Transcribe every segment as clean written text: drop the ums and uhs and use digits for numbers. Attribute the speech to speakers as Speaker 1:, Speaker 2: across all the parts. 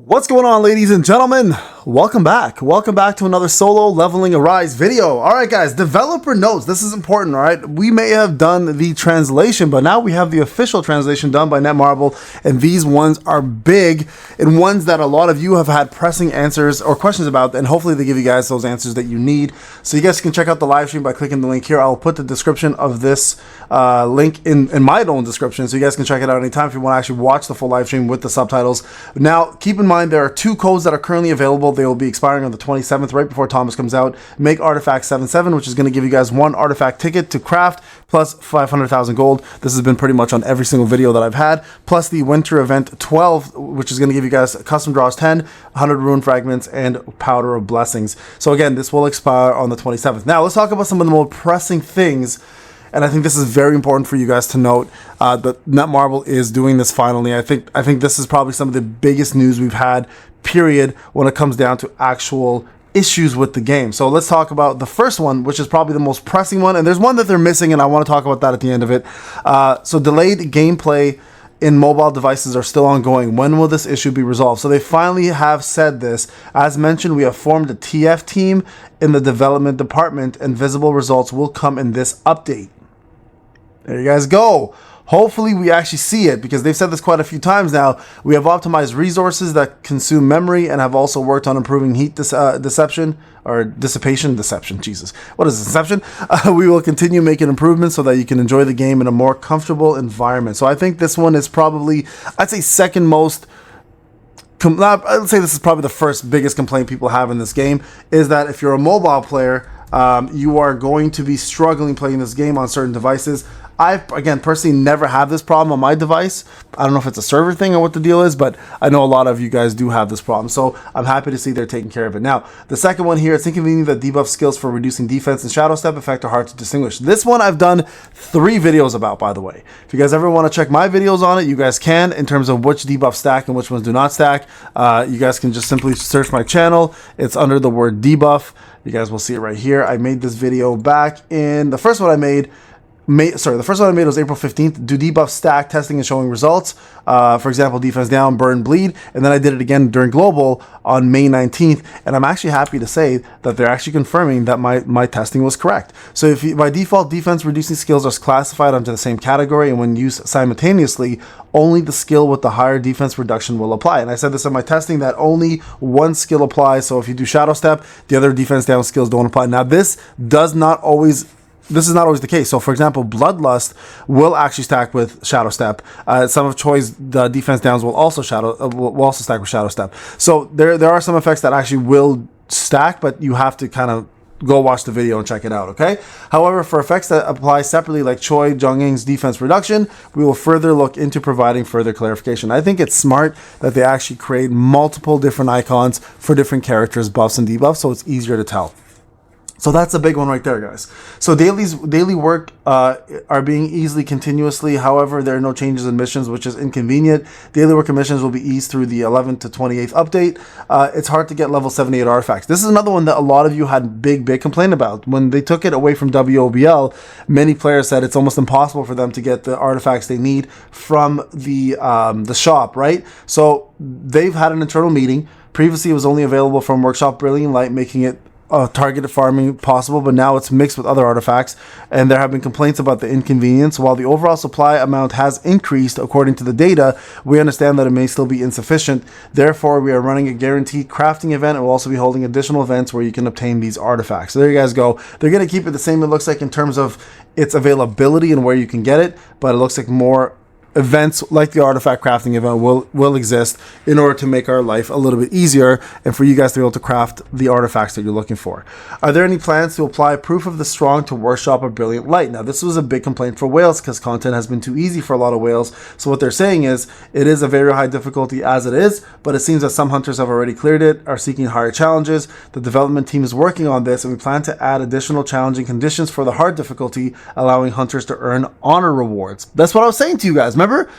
Speaker 1: What's going on, ladies and gentlemen? Welcome back. Welcome back to another solo leveling arise video. All right, guys, developer notes. This is important, all right? We may have done the translation, but now we have the official translation done by NETMARBLE, and these ones are big and ones that a lot of you have had pressing answers or questions about, and hopefully they give you guys those answers that you need. So you guys can check out the live stream by clicking the link here. I'll put the description of this link in my own description, so you guys can check it out anytime if you want to actually watch the full live stream with the subtitles. Now, keep in mind there are two codes that are currently available. They will be expiring on the 27th, right before Thomas comes out. Make Artifact 77, which is going to give you guys one artifact ticket to craft, plus 500,000 gold. This has been pretty much on every single video that I've had, plus the winter event 12, which is going to give you guys custom draws 10, 100 rune fragments, and powder of blessings. So again, this will expire on the 27th. Now, let's talk about some of the more pressing things. And I think this is very important for you guys to note that NETMARBLE is doing this finally. I think this is probably some of the biggest news we've had, period, when it comes down to actual issues with the game. So let's talk about the first one, which is probably the most pressing one. And there's one that they're missing, and I want to talk about that at the end of it. So delayed gameplay in mobile devices are still ongoing. When will this issue be resolved? So they finally have said this. As mentioned, we have formed a TF team in the development department, and visible results will come in this update. There you guys go. Hopefully we actually see it, because they've said this quite a few times now. We have optimized resources that consume memory and have also worked on improving heat dissipation. Jesus, what is deception? We will continue making improvements so that you can enjoy the game in a more comfortable environment. So I think this one is probably, I'd say, second most. I would say this is probably the first biggest complaint people have in this game, is that if you're a mobile player, you are going to be struggling playing this game on certain devices. I've, again, personally never have this problem on my device. I don't know if it's a server thing or what the deal is, but I know a lot of you guys do have this problem. So I'm happy to see they're taking care of it. Now, the second one here, it's inconvenient that debuff skills for reducing defense and shadow step effect are hard to distinguish. This one I've done 3 videos about, by the way. If you guys ever want to check my videos on it, you guys can, in terms of which debuff stack and which ones do not stack. You guys can just simply search my channel. It's under the word debuff. You guys will see it right here. I made this video back in the first one I made. The first one I made was April 15th. Do debuff stack testing and showing results. For example, defense down, burn, bleed. And then I did it again during global on May 19th. And I'm actually happy to say that they're actually confirming that my testing was correct. So if by default, defense reducing skills are classified under the same category, and when used simultaneously, only the skill with the higher defense reduction will apply. And I said this in my testing, that only one skill applies. So if you do shadow step, the other defense down skills don't apply. Now, this is not always the case. So for example, Bloodlust will actually stack with Shadow Step. Some of Choi's the defense downs will also stack with Shadow Step. So there are some effects that actually will stack, but you have to kind of go watch the video and check it out, okay? However, for effects that apply separately, like Choi Jung-ing's defense reduction, we will further look into providing further clarification. I think it's smart that they actually create multiple different icons for different characters, buffs and debuffs, so it's easier to tell. So that's a big one right there, guys. So daily work are being easily continuously. However, there are no changes in missions, which is inconvenient. Daily work and missions will be eased through the 11th to 28th update. It's hard to get level 78 artifacts. This is another one that a lot of you had big complaint about. When they took it away from WOBL, many players said it's almost impossible for them to get the artifacts they need from the shop, right? So they've had an internal meeting. Previously, it was only available from Workshop Brilliant Light, making it targeted farming possible, but now it's mixed with other artifacts, and there have been complaints about the inconvenience. While the overall supply amount has increased according to the data, we understand that it may still be insufficient. Therefore, we are running a guaranteed crafting event, and we'll also be holding additional events where you can obtain these artifacts. So there you guys go. They're going to keep it the same, it looks like, in terms of its availability and where you can get it, but it looks like more events like the artifact crafting event will exist in order to make our life a little bit easier and for you guys to be able to craft the artifacts that you're looking for. Are there any plans to apply proof of the strong to Workshop of Brilliant Light? Now, this was a big complaint for whales because content has been too easy for a lot of whales. So what they're saying is it is a very high difficulty as it is, but it seems that some hunters have already cleared it, are seeking higher challenges. The development team is working on this, and we plan to add additional challenging conditions for the hard difficulty, allowing hunters to earn honor rewards. That's what I was saying to you guys. Remember?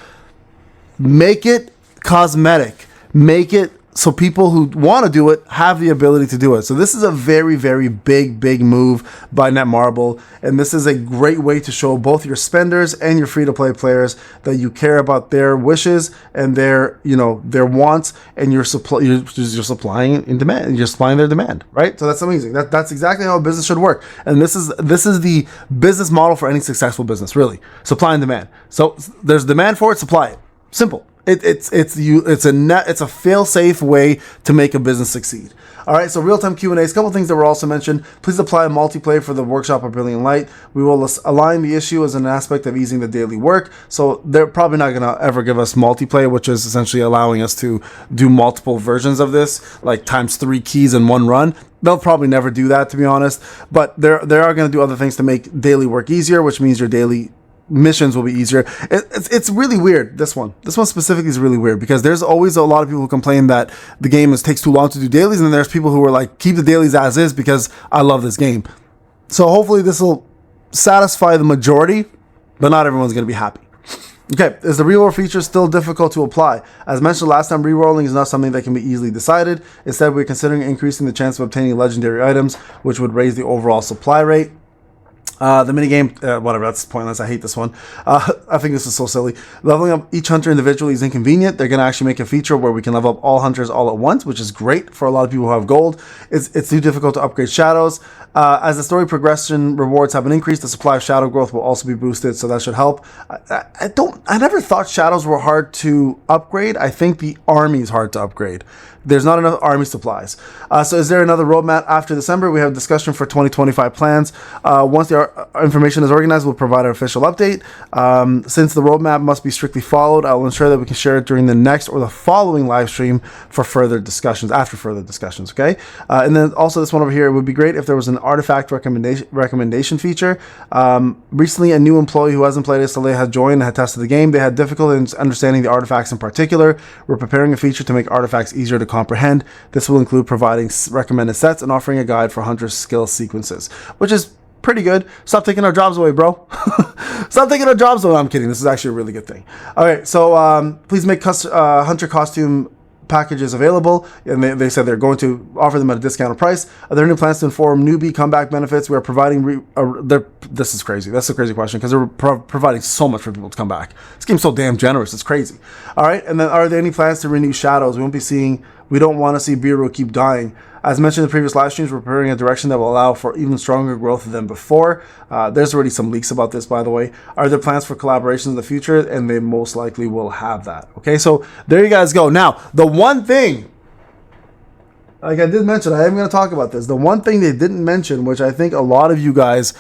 Speaker 1: Make it cosmetic. Make it so people who want to do it have the ability to do it. So this is a very, very big move by Netmarble, and this is a great way to show both your spenders and your free-to-play players that you care about their wishes and their, you know, their wants, and you're supplying in demand. You're supplying their demand, right? So that's amazing. That's exactly how a business should work. And this is the business model for any successful business, really. Supply and demand. So there's demand for it, supply it. Simple. It's a fail-safe way to make a business succeed. All right, so real-time Q&As. A couple things that were also mentioned. Please apply multiplayer for the workshop of Brilliant Light. We will align the issue as an aspect of easing the daily work. So they're probably not going to ever give us multiplayer, which is essentially allowing us to do multiple versions of this, like times 3 keys in one run. They'll probably never do that, to be honest. But they are going to do other things to make daily work easier, which means your daily missions will be easier. It's really weird. This one specifically is really weird because there's always a lot of people who complain that the game takes too long to do dailies, and then there's people who are like, keep the dailies as is because I love this game. So hopefully this will satisfy the majority, but not everyone's going to be happy. Okay, is the reroll feature still difficult to apply? As mentioned last time, rerolling is not something that can be easily decided. Instead, we're considering increasing the chance of obtaining legendary items, which would raise the overall supply rate. The minigame, whatever, that's pointless. I hate this one. I think this is so silly. Leveling up each hunter individually is inconvenient. They're going to actually make a feature where we can level up all hunters all at once, which is great for a lot of people who have gold. It's too difficult to upgrade shadows. As the story progression rewards have been increased, the supply of shadow growth will also be boosted, so that should help. I never thought shadows were hard to upgrade. I think the army is hard to upgrade. There's not enough army supplies. So is there another roadmap after December? We have discussion for 2025 plans. Once the information is organized, we'll provide an official update. Since the roadmap must be strictly followed, I will ensure that we can share it during the next or the following live stream for further discussions, after further discussions, okay? And then also this one over here, it would be great if there was an artifact recommendation feature. Recently, a new employee who hasn't played SLA has joined and had tested the game. They had difficulty in understanding the artifacts in particular. We're preparing a feature to make artifacts easier to comprehend. This will include providing recommended sets and offering a guide for hunter skill sequences, which is pretty good. Stop taking our jobs away, bro. Stop taking our jobs away. I'm kidding. This is actually a really good thing. All right, so please make hunter costume packages available, and they said they're going to offer them at a discounted price. Are there any plans to inform newbie comeback benefits? We are providing this is crazy. That's a crazy question because they're providing so much for people to come back. This game's so damn generous. It's crazy. All right, and then are there any plans to renew shadows? We don't want to see Bureau keep dying. As mentioned in the previous live streams, we're preparing a direction that will allow for even stronger growth than before. There's already some leaks about this, by the way. Are there plans for collaborations in the future? And they most likely will have that. Okay, so there you guys go. Now, the one thing, like I did mention, I am going to talk about this. The one thing they didn't mention, which I think a lot of you guys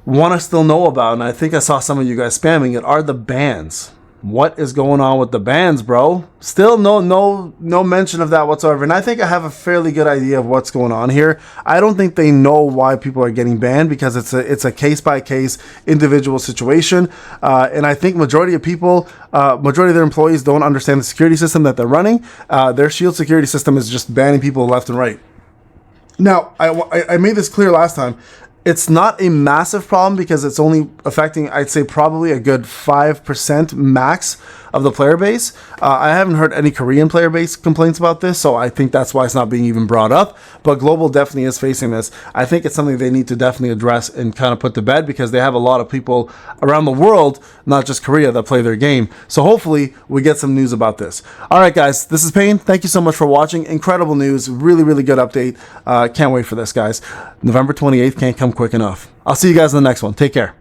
Speaker 1: want to still know about, and I think I saw some of you guys spamming it, are the bans. What is going on with the bans, bro? Still no mention of that whatsoever. And I think I have a fairly good idea of what's going on here. I don't think they know why people are getting banned because it's a case-by-case individual situation. And I think majority of their employees don't understand the security system that they're running. Their shield security system is just banning people left and right. Now, I made this clear last time. It's not a massive problem because it's only affecting, I'd say, probably a good 5% max of the player base. I haven't heard any Korean player base complaints about this, so I think that's why it's not being even brought up. But Global definitely is facing this. I think it's something they need to definitely address and kind of put to bed because they have a lot of people around the world, not just Korea, that play their game. So hopefully we get some news about this. All right, guys, this is Payne. Thank you so much for watching. Incredible news. Really, really good update. Can't wait for this, guys. November 28th can't come quick enough. I'll see you guys in the next one. Take care.